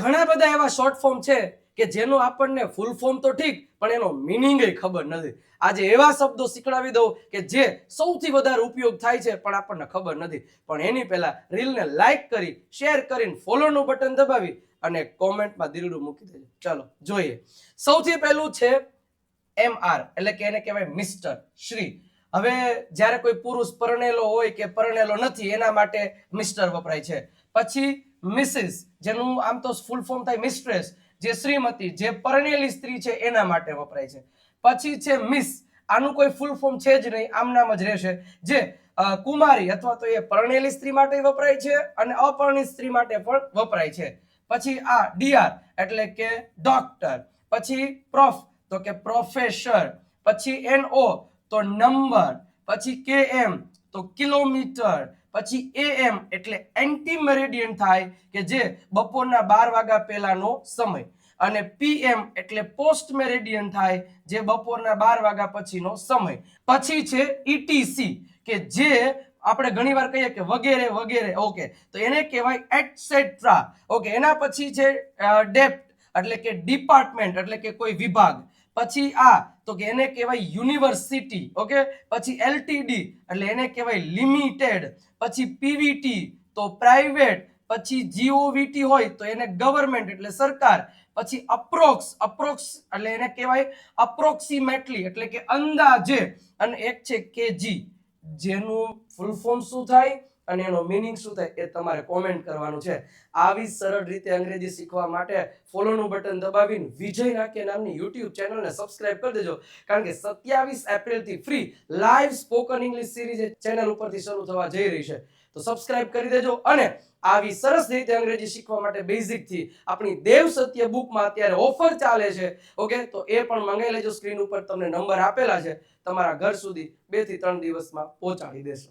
ઘણા બધા એવા શોર્ટ ફોર્મ છે કે જેનો આપણને ફૂલ ફોર્મ તો ઠીક પણ એનો મિનિંગ ખબર નથી. આજે એવા શબ્દો શીખડાવી દઉં કે જે સૌથી વધારે ઉપયોગ થાય છે પણ આપણને ખબર નથી. પણ એની પહેલા રીલને લાઈક કરી, શેર કરીને ફોલોનું બટન દબાવી અને કોમેન્ટમાં દિલડું મૂકી દેજો. ચાલો જોઈએ. સૌથી પહેલું છે MR, એટલે કે એને કહેવાય મિસ્ટર, શ્રી. હવે જ્યારે કોઈ પુરુષ પરણેલો હોય કે પરણેલો નથી એના માટે મિસ્ટર વપરાય છે. પછી મિસિસ, જેનું આમ તો ફૂલ ફોર્મ થાય મિસ્ટ્રેસ, જે શ્રીમતી, જે પરણેલી સ્ત્રી છે એના માટે વપરાય છે. પછી છે મિસ, આનું કોઈ ફૂલ ફોર્મ છે જ નહીં, આમ નામ જ રહેશે. જે કુમારી અથવા તો એ પરણેલી સ્ત્રી માટે વપરાય છે અને અપરણિત સ્ત્રી માટે પણ વપરાય છે. પછી આ DR એટલે કે ડોક્ટર. પછી પ્રોફ તો કે પ્રોફેસર. પછી NO તો નંબર. પછી KM તો કિલોમીટર. પછી AM એટલે એન્ટી મેરિડિયન થાય કે જે બપોરના 12 વાગ્યા પહેલાનો સમય. અને PM એટલે પોસ્ટ મેરિડિયન થાય જે બપોરના 12 વાગ્યા પછીનો સમય. પછી છે ETC કે જે આપણે ઘણીવાર કહીએ કે વગેરે વગેરે, ઓકે, તો એને કહેવાય એટસેટ્રા. ઓકે, એના પછી છે ડેપ્ટ એટલે કે ડિપાર્ટમેન્ટ એટલે કે કોઈ વિભાગ. પછી આ તો કે એને કહેવાય યુનિવર્સિટી. ઓકે, પછી LTD એટલે એને કહેવાય લિમિટેડ. પછી PVT તો પ્રાઇવેટ. પછી GOVT હોય તો એને ગવર્મેન્ટ એટલે સરકાર. પછી અપ્રોક્સ એટલે એને કહેવાય અપ્રોક્સિમેટલી એટલે કે અંદાજે. અને એક છે KG, જેનું ફૂલ ફોર્મ શું થાય અને એનો મીનિંગ શું થાય એ તમારે કોમેન્ટ કરવાનું છે. આવી સરળ રીતે અંગ્રેજી શીખવા માટે ફોલોનું બટન દબાવીને વિજય નાકે નામની YouTube ચેનલને સબસ્ક્રાઇબ કરી દેજો. કારણ કે 27 એપ્રિલથી free live spoken English series channel ઉપરથી શરૂ થવા જઈ રહી છે. તો સબસ્ક્રાઇબ કરી દેજો. અને આવી સરસ રીતે અંગ્રેજી શીખવા માટે બેઝિક થી આપણી દેવ સત્ય બુકમાં અત્યારે ઓફર ચાલે છે. ઓકે, તો એ પણ મંગાઈ લેજો. સ્ક્રીન ઉપર તમને નંબર આપેલા છે, તમારા ઘર સુધી 2 થી 3 દિવસમાં પહોંચાડી દેશે.